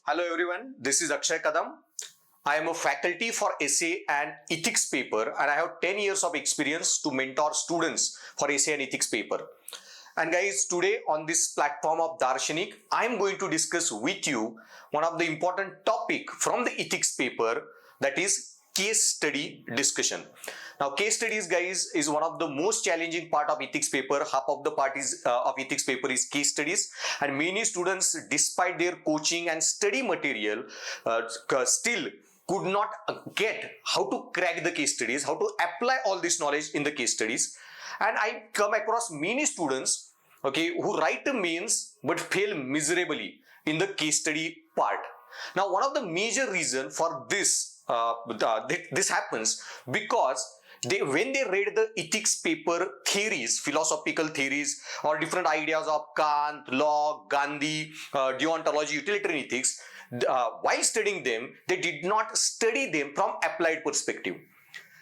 Hello everyone, this is Akshay Kadam. I am a faculty for essay and ethics paper and I have 10 years of experience to mentor students for essay and ethics paper. And guys, today on this platform of Darshanik, I am going to discuss with you one of the important topic from the ethics paper, that is case study discussion. Now, case studies, guys, is one of the most challenging part of ethics paper. Half of the part is, of ethics paper is case studies, and many students, despite their coaching and study material, still could not get how to crack the case studies, how to apply all this knowledge in the case studies. And I come across many students, okay, who write the mains but fail miserably in the case study part. Now, one of the major reason for this this happens because when they read the ethics paper theories, philosophical theories, or different ideas of Kant, Locke, Gandhi, deontology, utilitarian ethics, while studying them, they did not study them from applied perspective.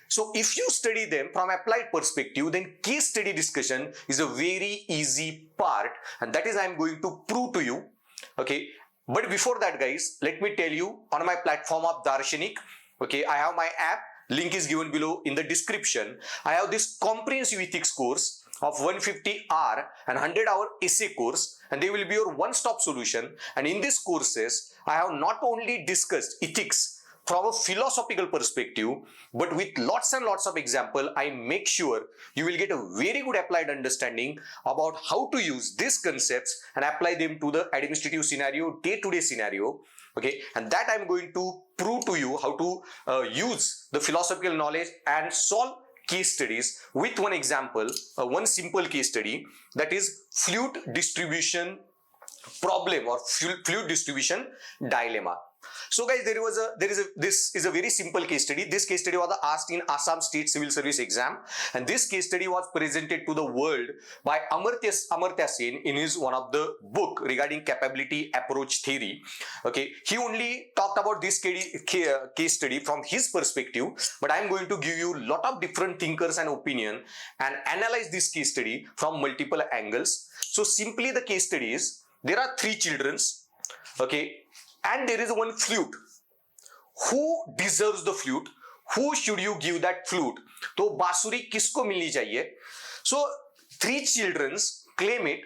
So if you study them from applied perspective, then case study discussion is a very easy part, and that is I am going to prove to you. Okay. But before that, guys, let me tell you, on my platform of Darshanik, okay, I have my app. Link is given below in the description. I have this comprehensive ethics course of 150 hour and 100-hour essay course, and they will be your one-stop solution. And in these courses, I have not only discussed ethics from a philosophical perspective, but with lots and lots of example, I make sure you will get a very good applied understanding about how to use these concepts and apply them to the administrative scenario, day-to-day scenario. Okay, and that I'm going to prove to you how to use the philosophical knowledge and solve case studies with one example, one simple case study, that is flute distribution problem or flute distribution dilemma. So guys, this is a very simple case study. This case study was asked in Assam State Civil Service exam, and this case study was presented to the world by Amartya Sen in his one of the book regarding capability approach theory. Okay, he only talked about this case study from his perspective, but I am going to give you a lot of different thinkers and opinion and analyze this case study from multiple angles. So simply the case study is, there are three children, okay, and there is one flute. Who deserves the flute? Who should you give that flute? तो बांसुरी किसको मिलनी चाहिए? So three children claim it.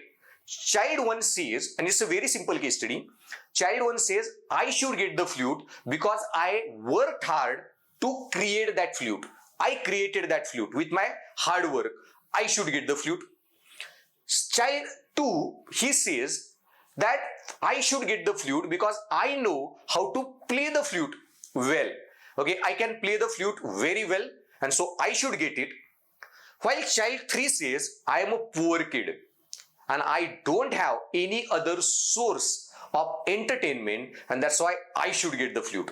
Child one says, and it's a very simple case study. Child one says, I should get the flute because I worked hard to create that flute. I created that flute with my hard work. I should get the flute. Child two, he says that I should get the flute because I know how to play the flute well. Okay, I can play the flute very well, and so I should get it. While child 3 says, I am a poor kid and I don't have any other source of entertainment, and that's why I should get the flute.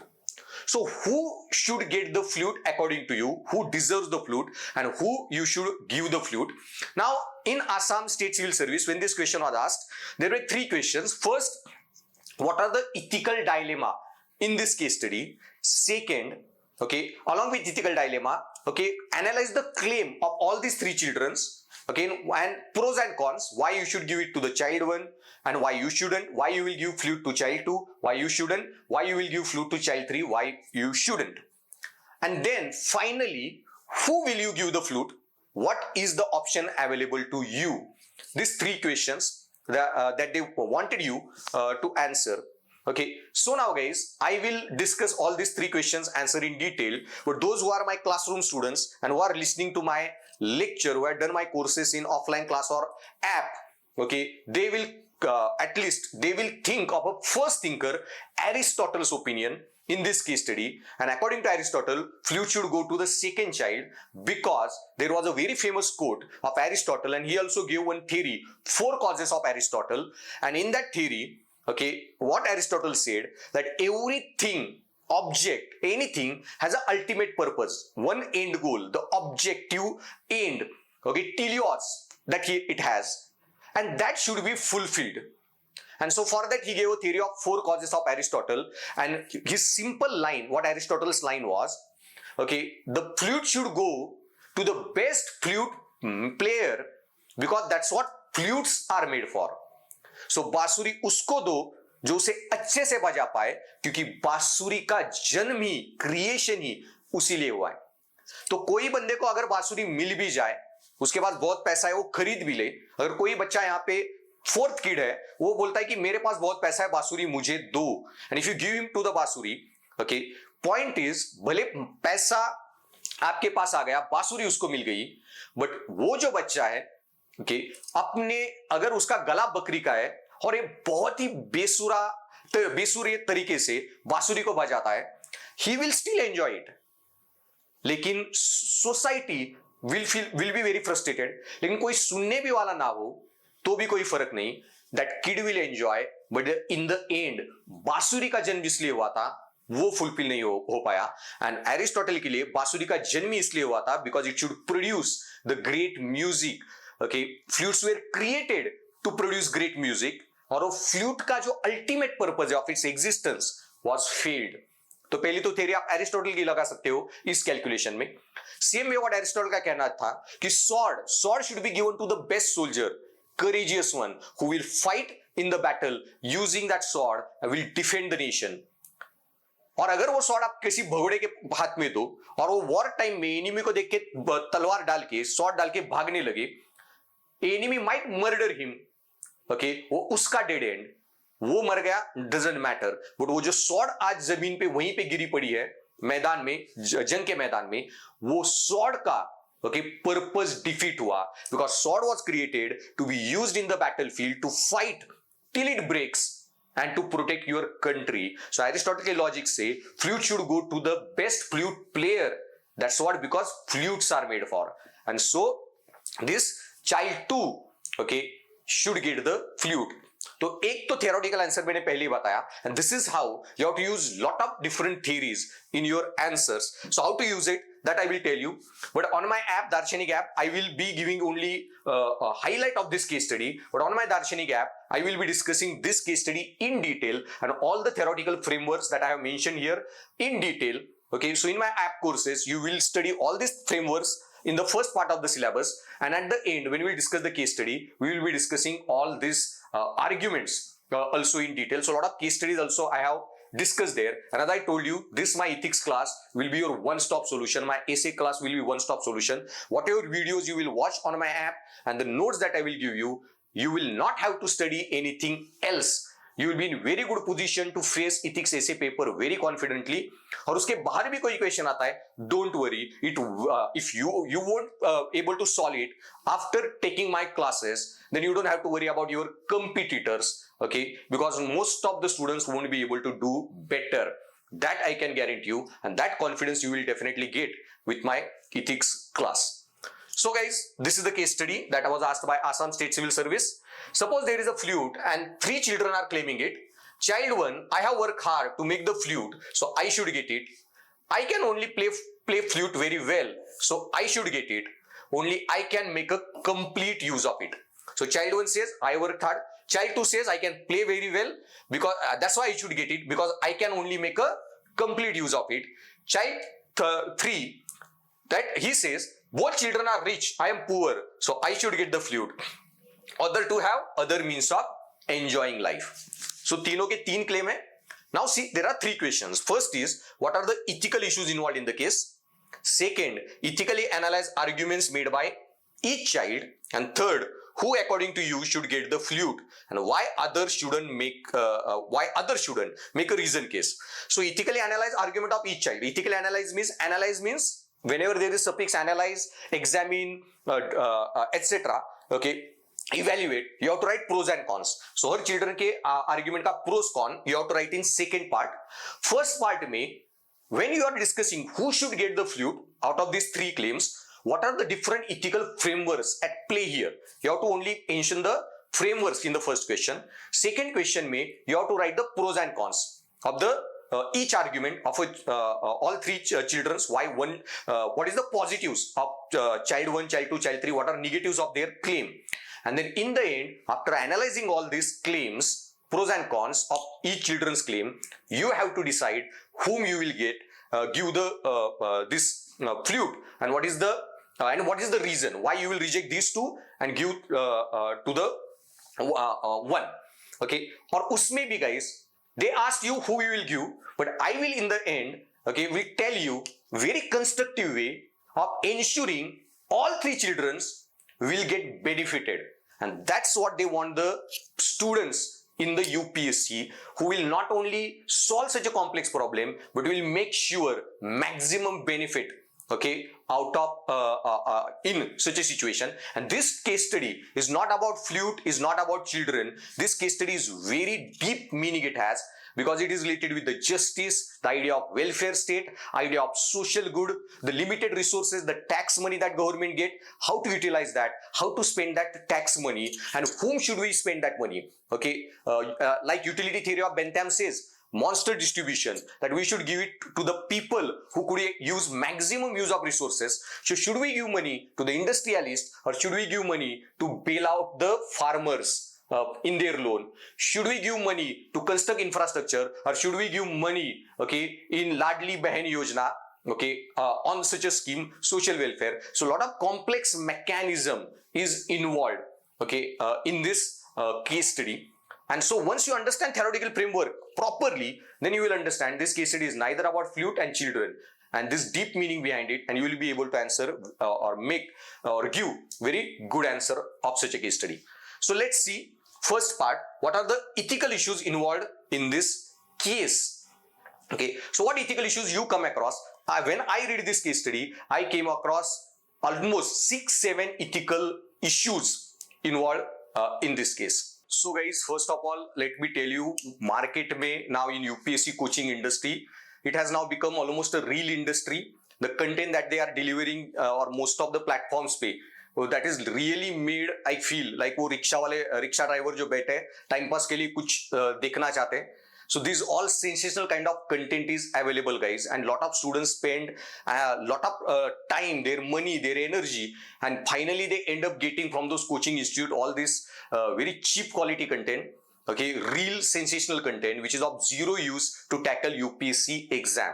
So who should get the flute according to you? Who deserves the flute and who you should give the flute? Now, in Assam State Civil Service, when this question was asked, there were three questions. First, what are the ethical dilemma in this case study? Second, okay, along with ethical dilemma, okay, analyze the claim of all these three children, okay, and pros and cons, why you should give it to the child one and why you shouldn't, why you will give flute to child 2, why you shouldn't, why you will give flute to child 3, why you shouldn't. And then finally, who will you give the flute? What is the option available to you? These three questions that they wanted you to answer. Okay, so now guys, I will discuss all these three questions, answer in detail, but those who are my classroom students and who are listening to my lecture, who have done my courses in offline class or app, okay, they will at least they will think of a first thinker, Aristotle's opinion in this case study. And according to Aristotle, flute should go to the second child because there was a very famous quote of Aristotle, and he also gave one theory, 4 causes of Aristotle. And in that theory, okay, what Aristotle said, that everything, object, anything has an ultimate purpose, one end goal, the objective end, okay, teleos that it has, and that should be fulfilled. And so for that he gave a theory of 4 causes of Aristotle, and his simple line, what Aristotle's line was, okay, the flute should go to the best flute player because that's what flutes are made for. So बांसुरी उसको दो जो उसे अच्छे से बजा पाए, क्योंकि बांसुरी का जन्म ही, क्रिएशन ही उसी लिए हुआ है। तो कोई बंदे को अगर बांसुरी मिल भी जाए, उसके पास बहुत पैसा है, वो खरीद भी ले। अगर कोई बच्चा यहाँ पे फोर्थ किड है, वो बोलता है कि मेरे पास बहुत पैसा है, बांसुरी मुझे दो, and if you give him to the बांसुरी, ओके, पॉइंट इज भले पैसा आपके पास आ गया, बांसुरी उसको मिल गई, बट वो जो बच्चा है, ओके, अपने अगर उसका गला बकरी का है और ये बहुत ही बेसुरे तरीके से बांसुरी को बजाता है, he will still enjoy it. लेकिन society will be very frustrated. लेकिन कोई सुनने भी वाला ना हो तो भी कोई फर्क नहीं, that kid will enjoy, but in the end बांसुरी का जन्म इसलिए हुआ था, वो फुलफिल नहीं हो पाया। एंड एरिस्टोटल के लिए बांसुरी का जन्म इसलिए हुआ था because it should produce the great music. Okay, flutes were created to produce great music, और वो फ्लूट का जो अल्टीमेट पर्पज है of its existence was failed. तो पहली तो थ्योरी आप एरिस्टोटल की लगा सकते हो इस कैलकुलेशन में। सेम वे व्हाट एरिस्टोटल का कहना था कि sword should be given to the best soldier, courageous one who will fight in the battle using that sword and will defend the nation। और अगर वो स्वॉर्ड आप किसी भगोड़े के हाथ में दो और वो वॉर टाइम में एनिमी को देख के तलवार डाल के, स्वॉर्ड डाल के भागने लगे, enemy might murder him, okay, वो उसका डेड एंड, वो मर गया, डजंट मैटर, बट वो जो स्वॉर्ड आज जमीन पे वहीं पे गिरी पड़ी है मैदान में, जंग के मैदान में, वो स्वॉर्ड का okay purpose defeat hua, because sword was created to be used in the battlefield to fight till it breaks and to protect your country। So Aristotle ke logic say flute should go to the best flute player, that's what, because flutes are made for, and so this child too, okay, should get the flute। तो एक तो theoretical answer मैंने पहले ही बताया, and this is how you have to use lot of different theories in your answers। So how to use it, that I will tell you, but on my app, Darshanik app, I will be giving only a highlight of this case study, but on my Darshanik app, I will be discussing this case study in detail and all the theoretical frameworks that I have mentioned here in detail, okay? So in my app courses, you will study all these frameworks in the first part of the syllabus, and at the end, when we discuss the case study, we will be discussing all these arguments also in detail. So a lot of case studies also I have discussed there, and as I told you, this my ethics class will be your one-stop solution. My essay class will be one-stop solution. Whatever videos you will watch on my app and the notes that I will give you, you will not have to study anything else. You will be in very good position to face ethics essay paper very confidently। और उसके बाहर भी कोई question आता है, don't worry, it if you won't able to solve it after taking my classes, then you don't have to worry about your competitors, okay, because most of the students won't be able to do better, that I can guarantee you, and that confidence you will definitely get with my ethics class। So guys, this is the case study that was asked by Assam State Civil Service। Suppose there is a flute and 3 children are claiming it. Child 1, I have worked hard to make the flute, so I should get it. I can only play flute very well, so I should get it. Only I can make a complete use of it। So child 1 says, I worked hard. Child 2 says, I can play very well, because that's why I should get it, because I can only make a complete use of it। Child 3, that he says, both children are rich, I am poor, so I should get the flute। Other two have other means of enjoying life। So तीनों के 3 claim है। Now see, there are 3 questions। First is, what are the ethical issues involved in the case? Second, ethically analyze arguments made by each child, and third, who according to you should get the flute, and why others shouldn't make a reason case। So ethically analyze argument of each child। Ethically analyze means whenever there is suffix analyze, examine, etc., okay, evaluate, you have to write pros and cons। So her children के argument का pros con you have to write in second part। First part में, when you are discussing who should get the flute out of these 3 claims, what are the different ethical frameworks at play here, you have to only mention the frameworks in the first question। Second question में, you have to write the pros and cons of the each argument of all 3 children, why one, what is the positives of child 1, child 2, child 3, what are negatives of their claim, and then in the end, after analyzing all these claims, pros and cons of each children's claim, you have to decide whom you will give the this flute, and what is the reason why you will reject these 2 and give to the one। okay, और उसमें भी guys they asked you who you will give, but I will in the end, okay, will tell you very constructive way of ensuring all three children will get benefited, and that's what they want the students in the UPSC who will not only solve such a complex problem but will make sure maximum benefit, okay, out of in such a situation. And this case study is not about flute, is not about children. This case study is very deep meaning it has, because it is related with the justice, the idea of welfare state, idea of social good, the limited resources, the tax money that government get, how to utilize that, how to spend that tax money, and whom should we spend that money. Okay, like utility theory of Bentham says, monster distribution, that we should give it to the people who could use maximum use of resources. So should we give money to the industrialist, or should we give money to bail out the farmers in their loan? Should we give money to construct infrastructure, or should we give money, okay, in Ladli Behan Yojana, okay, on such a scheme, social welfare? So a lot of complex mechanism is involved, okay, in this case study. And so once you understand theoretical framework properly, then you will understand this case study is neither about flute and children, and this deep meaning behind it, and you will be able to answer or make or give very good answer of such a case study. So let's see first part, what are the ethical issues involved in this case. Okay, so what ethical issues you come across? When I read this case study, I came across almost 6-7 ethical issues involved in this case. So guys, first of all, let me tell you, market mein now in UPSC coaching industry, it has now become almost a real industry. The content that they are delivering or most of the platforms pay, that is really made, I feel like वो rickshaw driver जो बैठे time pass के लिए कुछ देखना चाहते हैं. So this all sensational kind of content is available, guys, and lot of students spend a lot of time, their money, their energy, and finally they end up getting from those coaching institute all this very cheap quality content, okay, real sensational content which is of zero use to tackle UPSC exam.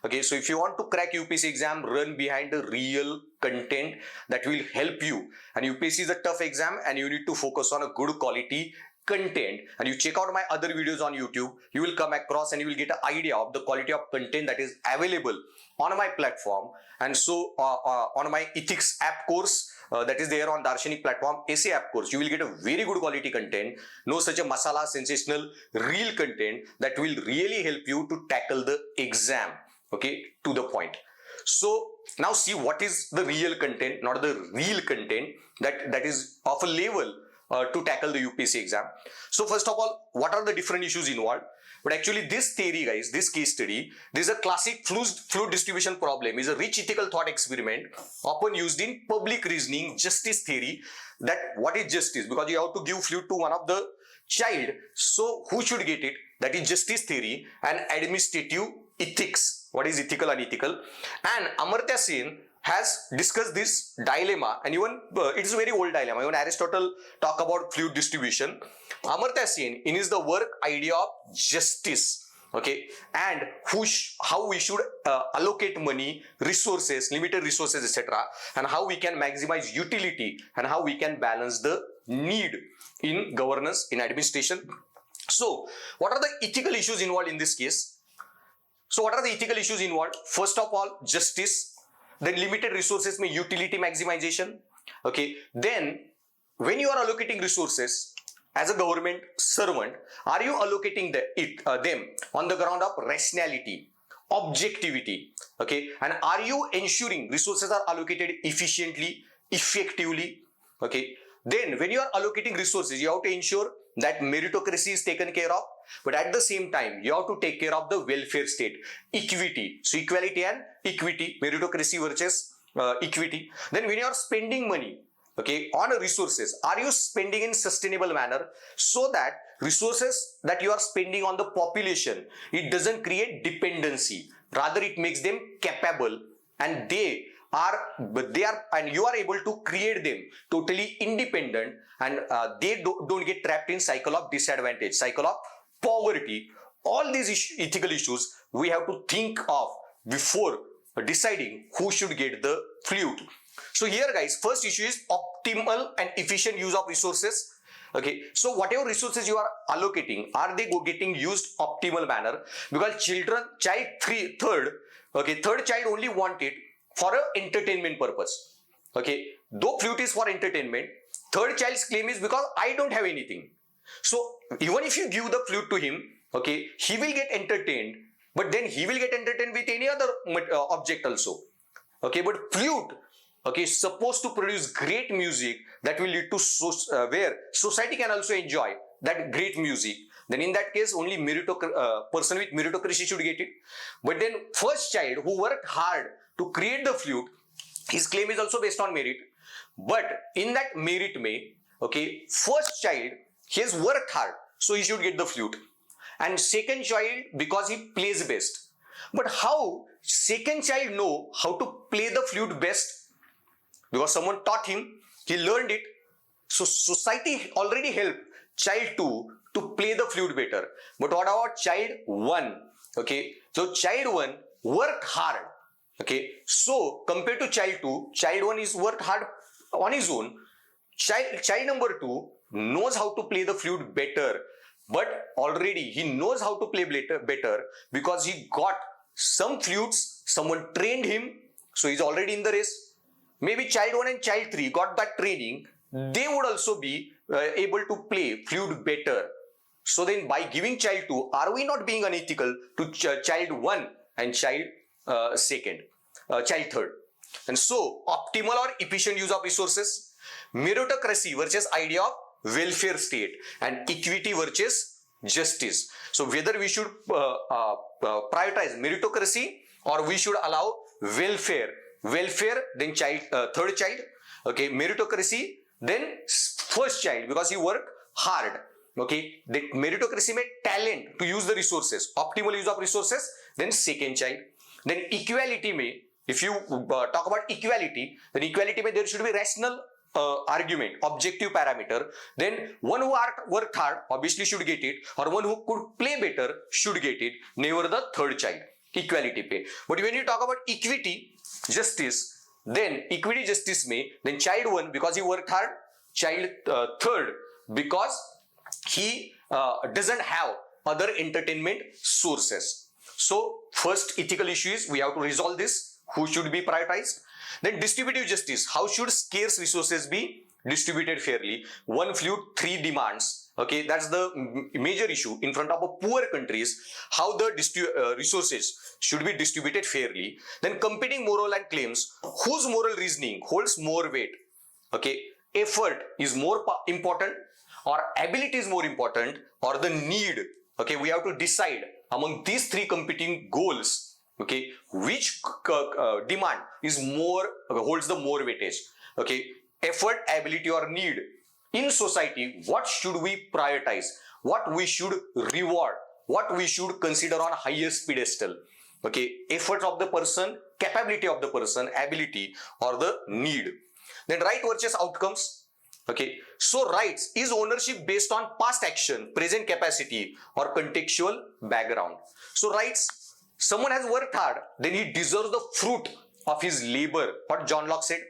Okay, so if you want to crack UPSC exam, run behind the real content that will help you. And UPSC is a tough exam, and you need to focus on a good quality content. And you check out my other videos on YouTube, you will come across and you will get an idea of the quality of content that is available on my platform. And so on my ethics app course that is there on Darshanik platform, essay app course, you will get a very good quality content, no such a masala sensational real content that will really help you to tackle the exam, okay, to the point. So now see what is the real content, not the real content that is of a level to tackle the UPSC exam. So first of all, what are the different issues involved? But actually this theory, guys, this case study, this is a classic fluid distribution problem, is a rich ethical thought experiment often used in public reasoning justice theory. That what is justice? Because you have to give flute to one of the child, so who should get it? That is justice theory and administrative ethics. What is ethical and unethical? And Amartya Sen has discussed this dilemma, and even it is a very old dilemma. Even Aristotle talk about fluid distribution. Amartya Sen in his the work idea of justice, okay, and how we should allocate money, resources, limited resources, etc., and how we can maximize utility and how we can balance the need in governance, in administration. So, what are the ethical issues involved in this case? So, what are the ethical issues involved? First of all, justice. Then limited resources mean utility maximization. Okay. Then when you are allocating resources as a government servant, are you allocating them on the ground of rationality, objectivity? Okay. And are you ensuring resources are allocated efficiently, effectively? Okay. Then when you are allocating resources, you have to ensure that meritocracy is taken care of, but at the same time you have to take care of the welfare state, equity. So equality and equity, meritocracy versus equity. Then when you are spending money, okay, on resources, are you spending in sustainable manner so that resources that you are spending on the population, it doesn't create dependency, rather it makes them capable, and and you are able to create them totally independent, and they don't get trapped in cycle of disadvantage, cycle of poverty. All these ethical issues we have to think of before deciding who should get the flute. So here, guys, first issue is optimal and efficient use of resources. Okay, so whatever resources you are allocating, are they getting used optimal manner? Because third child only want it for a entertainment purpose. Okay, though flute is for entertainment, third child's claim is because I don't have anything. So even if you give the flute to him, okay, he will get entertained, but then he will get entertained with any other object also. Okay, but flute, okay, is supposed to produce great music that will lead to where society can also enjoy that great music. Then in that case, only person with meritocracy should get it. But then first child who worked hard to create the flute, his claim is also based on merit. But in that merit okay, first child, he has worked hard, so he should get the flute. And second child, because he plays best. But how second child know how to play the flute best? Because someone taught him, he learned it. So society already helped child 2 to play the flute better. But what about child 1? Okay, so child 1 worked hard. Okay, so compared to child 2, child 1 is worked hard on his own. Child number 2 knows how to play the flute better, but already he knows how to play better because he got some flutes, someone trained him, so he's already in the race. Maybe child 1 and child 3 got that training, they would also be able to play flute better. So then by giving child 2, are we not being unethical to child 1 and child 3rd? And so optimal or efficient use of resources, meritocracy versus idea of welfare state, and equity versus justice. So whether we should prioritize meritocracy or we should allow welfare, then third child, okay, meritocracy, then first child because he worked hard. Okay, the meritocracy may talent to use the resources, optimal use of resources, then second child. Then equality may, if you talk about equality, then equality may there should be rational argument, objective parameter. Then one who worked hard obviously should get it, or one who could play better should get it, never the third child. Equality pay. But when you talk about equity, justice, then equity justice may, then child 1 because he worked hard, child 3rd because he doesn't have other entertainment sources. So first ethical issue is we have to resolve this, who should be prioritized. Then distributive justice, how should scarce resources be distributed fairly? One flute, 3 demands. Okay, that's the major issue in front of a poor countries, how the resources should be distributed fairly. Then competing moral and claims, whose moral reasoning holds more weight? Okay, effort is more important, or ability is more important, or the need. Okay, we have to decide among these 3 competing goals. Okay, which demand is holds the more weightage? Okay, effort, ability, or need. In society, what should we prioritize? What we should reward? What we should consider on highest pedestal? Okay, effort of the person, capability of the person, ability, or the need. Then right versus outcomes. Okay, so rights is ownership based on past action, present capacity, or contextual background. So rights, someone has worked hard, then he deserves the fruit of his labor, what John Locke said.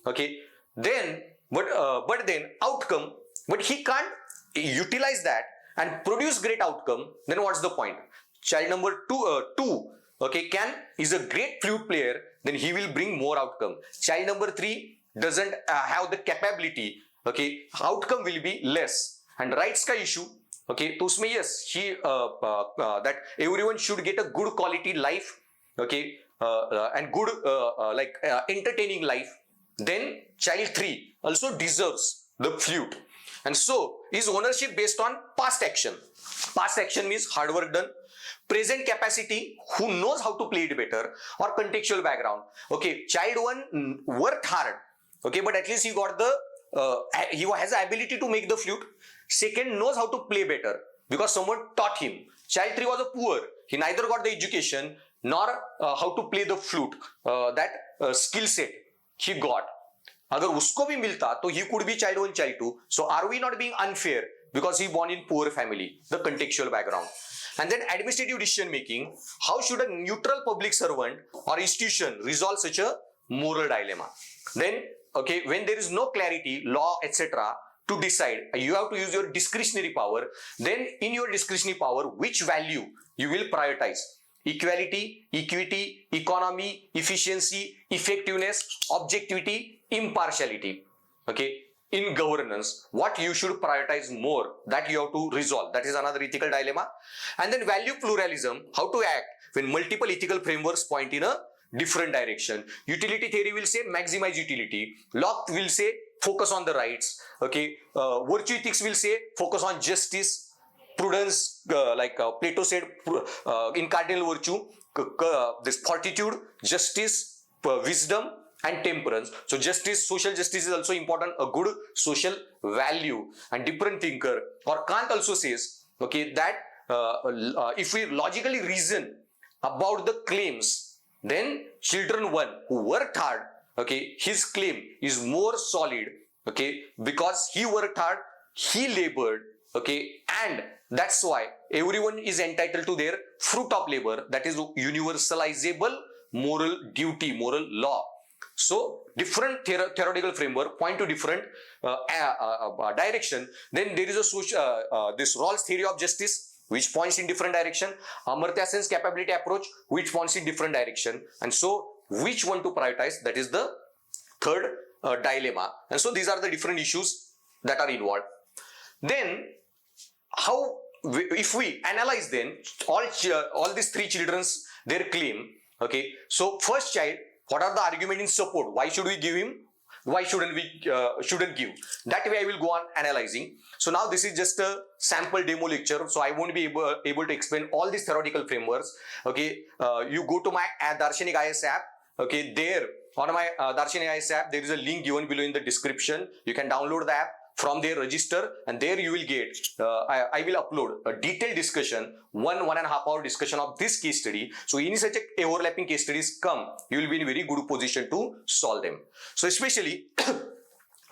Okay, then but then outcome, but he can't utilize that and produce great outcome, then what's the point? Child number 2 okay, is a great flute player, then he will bring more outcome. Child number 3 doesn't have the capability, okay, outcome will be less. And rights ka issue, okay, to usme yes, that everyone should get a good quality life, okay, and good entertaining life. Then child 3 also deserves the flute. And so is ownership based on past action. Past action means hard work done. Present capacity, who knows how to play it better, or contextual background. Okay, child 1 worked hard, okay, but at least he got he has the ability to make the flute. Second, knows how to play better because someone taught him. Child 3 was a poor, he neither got the education nor how to play the flute, that skill set he got. अगर उसको भी मिलता तो he could be child 1, child 2. So are we not being unfair because he born in poor family? The contextual background. And then administrative decision making, how should a neutral public servant or institution resolve such a moral dilemma? Then okay, when there is no clarity, law, etc., to decide. You have to use your discretionary power. Then in your discretionary power, which value you will prioritize? Equality, equity, economy, efficiency, effectiveness, objectivity, impartiality. Okay. In governance, what you should prioritize more, that you have to resolve. That is another ethical dilemma. And then value pluralism, how to act when multiple ethical frameworks point in a different direction. Utility theory will say maximize utility. Locke will say focus on the rights. Okay. Virtue ethics will say focus on justice. Prudence, Plato said in cardinal virtue, this fortitude, justice, wisdom, and temperance. So justice, social justice is also important, a good social value. And different thinker, or Kant also says, okay, that if we logically reason about the claims, then children one who worked hard, okay, his claim is more solid, okay, because he worked hard, he labored, okay, and that's why everyone is entitled to their fruit of labor, that is universalizable moral duty, moral law. So different theoretical framework point to different direction. Then there is a social, this Rawls theory of justice, which points in different direction. Amartya Sen's capability approach, which points in different direction. And so which one to prioritize? That is the third dilemma. And so these are the different issues that are involved. Then how, if we analyze then all these three children's their claim, okay, so first child, what are the argument in support? Why should we give him? Why shouldn't we shouldn't give? That way I will go on analyzing. So now this is just a sample demo lecture, so I won't be able to explain all these theoretical frameworks. Okay, you go to my Darshanik IS app. Okay, there on my Darshanik IS app, there is a link given below in the description. You can download the app. From there, register, and there you will get, I will upload a detailed discussion, 1.5 hour discussion of this case study. So any such overlapping case studies come, you will be in a very good position to solve them. So especially,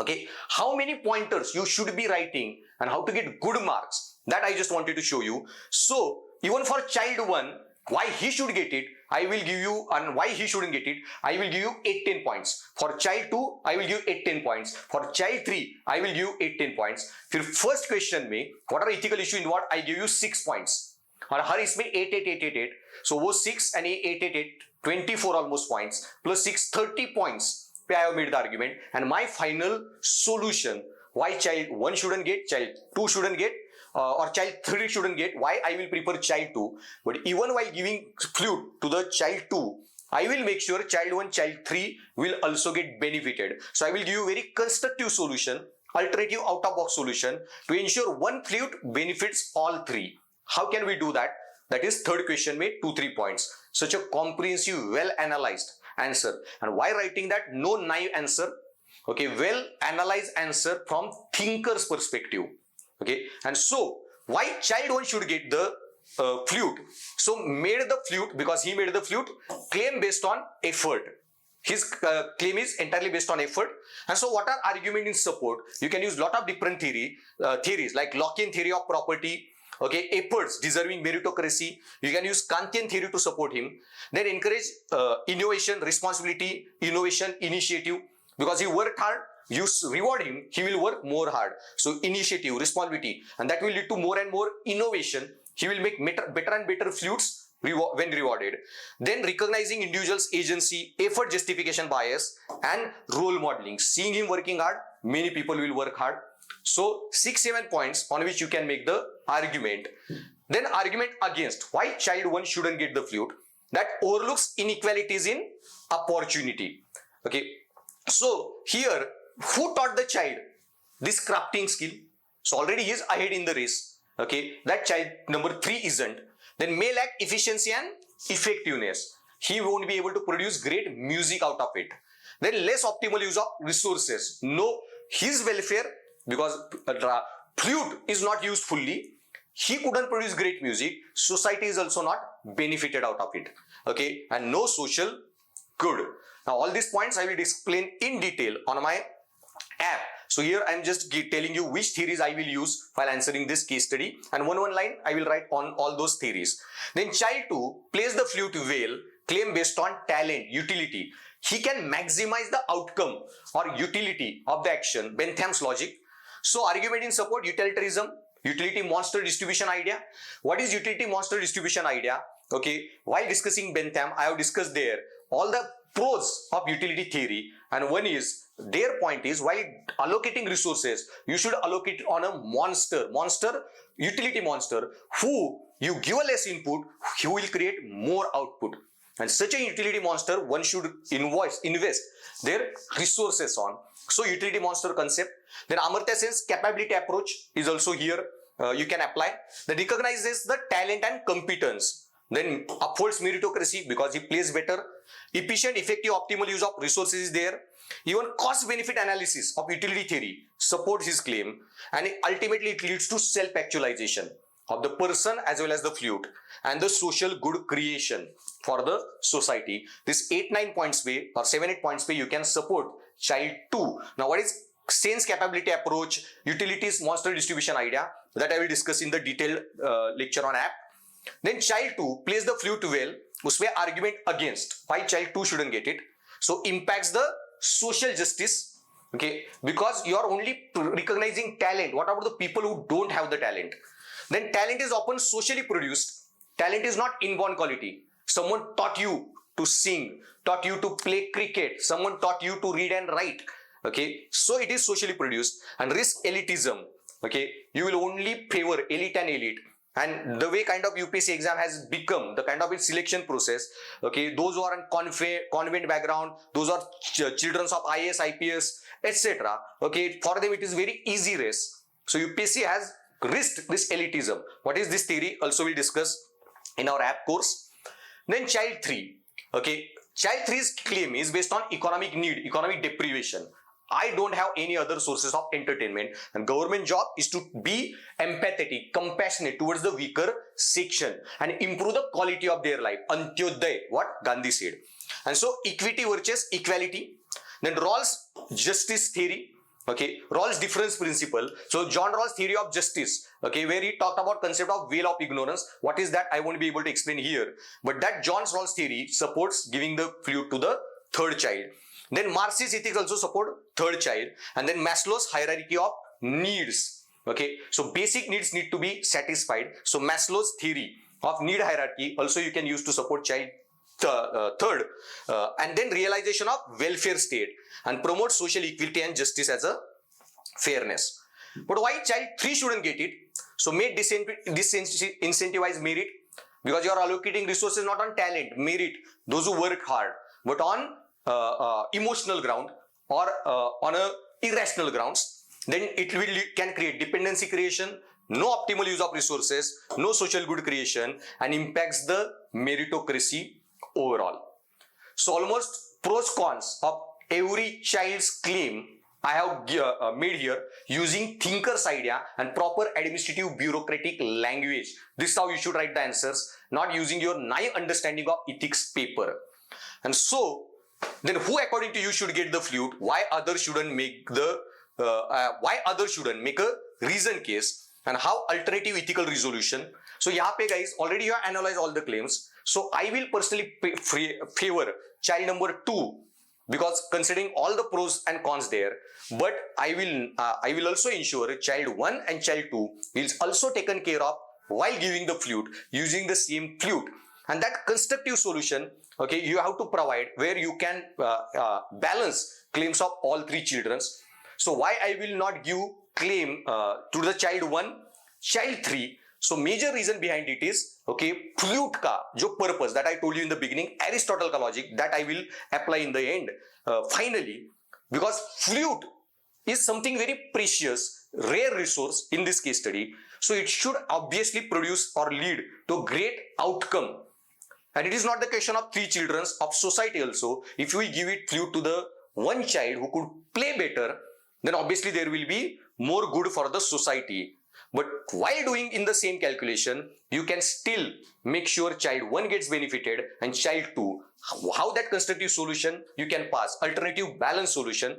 okay, how many pointers you should be writing and how to get good marks, that I just wanted to show you. So even for child 1, why he should get it, I will give you, and why he shouldn't get it, I will give you 8-10 points. For child 2, I will give 8-10 points. For child 3, I will give 8-10 points. फिर first question में what are ethical issue involved, I give you 6 points. और हर इसमें 8. So वो 6 and 8, 24 almost points plus 6, 30 points. पे I have made the argument, and my final solution why child 1 shouldn't get, child 2 shouldn't get, or child 3 shouldn't get, why I will prefer child 2. But even while giving flute to the child 2, I will make sure child 1, child 3 will also get benefited. So I will give you very constructive solution, alternative out of box solution to ensure one flute benefits all 3. How can we do that? That is third question made 2-3 points. Such a comprehensive, well analyzed answer. And why writing that? No naive answer. Okay, well analyzed answer from thinker's perspective. Okay, and so why child 1 should get the flute? So made the flute because he made the flute, claim based on effort. His claim is entirely based on effort. And so what are argument in support? You can use lot of different theories like Lockean theory of property. Okay, efforts deserving meritocracy. You can use Kantian theory to support him. Then encourage innovation, responsibility, innovation, initiative. Because he worked hard, you reward him, he will work more hard. So initiative, responsibility, and that will lead to more and more innovation. He will make better and better flutes when rewarded. Then recognizing individual's agency, effort justification bias, and role modeling. Seeing him working hard, many people will work hard. So 6-7 points on which you can make the argument. Then argument against why child 1 shouldn't get the flute. That overlooks inequalities in opportunity. Okay. So here, who taught the child this crafting skill? So already he is ahead in the race. Okay, that child number 3 isn't. Then may lack efficiency and effectiveness. He won't be able to produce great music out of it. Then less optimal use of resources. No, his welfare, because flute is not used fully. He couldn't produce great music. Society is also not benefited out of it. Okay, and no social good. Now all these points I will explain in detail on my app. So here I am just telling you which theories I will use while answering this case study, and one line I will write on all those theories. Then child 2 plays the flute well, claim based on talent, utility. He can maximize the outcome or utility of the action, Bentham's logic. So argument in support, utilitarianism, utility monster distribution idea. What is utility monster distribution idea? Okay, while discussing Bentham, I have discussed there all the pros of utility theory, and one is their point is while allocating resources, you should allocate on a utility monster, who you give a less input, who will create more output. And such a utility monster, one should invest their resources on. So utility monster concept. Then Amartya Sen's capability approach is also here. You can apply. That recognizes the talent and competence. Then upholds meritocracy because he plays better. Efficient, effective, optimal use of resources is there. Even cost-benefit analysis of utility theory supports his claim, and ultimately it leads to self-actualization of the person as well as the flute, and the social good creation for the society. This 8-9 points way or 7-8 points way you can support child 2. Now what is Sen's capability approach, utilities monster distribution idea, that I will discuss in the detailed lecture on app. Then child 2 plays the flute well, usme argument against why child 2 shouldn't get it. So impacts the social justice, okay, because you are only recognizing talent. What about the people who don't have the talent? Then talent is often socially produced. Talent is not inborn quality. Someone taught you to sing, taught you to play cricket, someone taught you to read and write, okay, so it is socially produced. And risk elitism, okay, you will only favor elite and elite. And the way kind of UPSC exam has become, the kind of its selection process, okay, those who are in convent background, those are children of IAS, IPS, etc. Okay, for them it is very easy race. So UPSC has risked this elitism. What is this theory? Also we'll discuss in our app course. Then child 3, okay, child 3's claim is based on economic need, economic deprivation. I don't have any other sources of entertainment, and government job is to be empathetic, compassionate towards the weaker section and improve the quality of their life. Antyodaya, what Gandhi said. And so equity versus equality. Then Rawls justice theory, okay, Rawls difference principle. So John Rawls theory of justice, okay, where he talked about concept of veil of ignorance. What is that? I won't be able to explain here, but that John Rawls theory supports giving the flute to the third child. Then Marxist ethics also support third child. And then Maslow's hierarchy of needs, okay, so basic needs need to be satisfied. So Maslow's theory of need hierarchy also you can use to support child third. And then realization of welfare state and promote social equity and justice as a fairness. But why child 3 shouldn't get it? So may disincentivize merit, because you are allocating resources not on talent, merit, those who work hard, but on emotional ground or on a irrational grounds. Then it can create dependency creation, no optimal use of resources, no social good creation, and impacts the meritocracy overall. So almost pros cons of every child's claim I have made here using thinker's idea and proper administrative bureaucratic language. This is how you should write the answers, not using your naive understanding of ethics paper. And so then who according to you should get the flute? Why others shouldn't make the reason case, and how alternative ethical resolution. So यहाँ पे guys already you have analyzed all the claims. So I will personally favor child number 2 because considering all the pros and cons there. But I will also ensure child 1 and child 2 is also taken care of while giving the flute using the same flute. And that constructive solution, okay, you have to provide where you can balance claims of all 3 children. So why I will not give claim to the child 1, child 3? So major reason behind it is, okay, flute ka jo purpose that I told you in the beginning, Aristotle ka logic, that I will apply in the end. Finally, because flute is something very precious, rare resource in this case study. So it should obviously produce or lead to a great outcome. And it is not the question of 3 children, of society also. If we give it flute to the 1 child who could play better, then obviously there will be more good for the society. But while doing in the same calculation, you can still make sure child 1 gets benefited and child 2. How that constructive solution you can pass, alternative balance solution,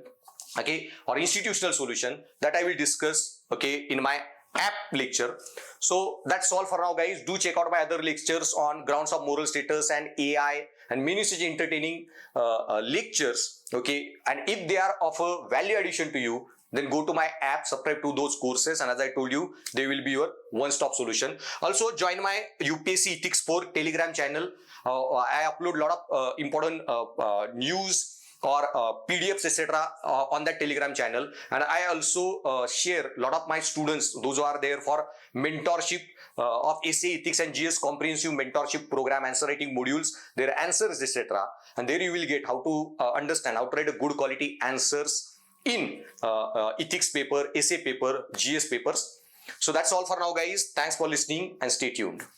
okay, or institutional solution, that I will discuss, okay, in my app lecture. So that's all for now guys. Do check out my other lectures on grounds of moral status and AI, and many such entertaining lectures. Okay, and if they are of a value addition to you, then go to my app, subscribe to those courses, and as I told you, they will be your one-stop solution. Also, join my UPSC Ethics 4 Telegram channel. I upload a lot of important news or PDFs, etc. On that Telegram channel, and I also share a lot of my students, those who are there for mentorship of essay ethics and GS comprehensive mentorship program, answer writing modules, their answers, etc. And there you will get how to understand how to write a good quality answers in ethics paper, essay paper, GS papers. So that's all for now, guys. Thanks for listening and stay tuned.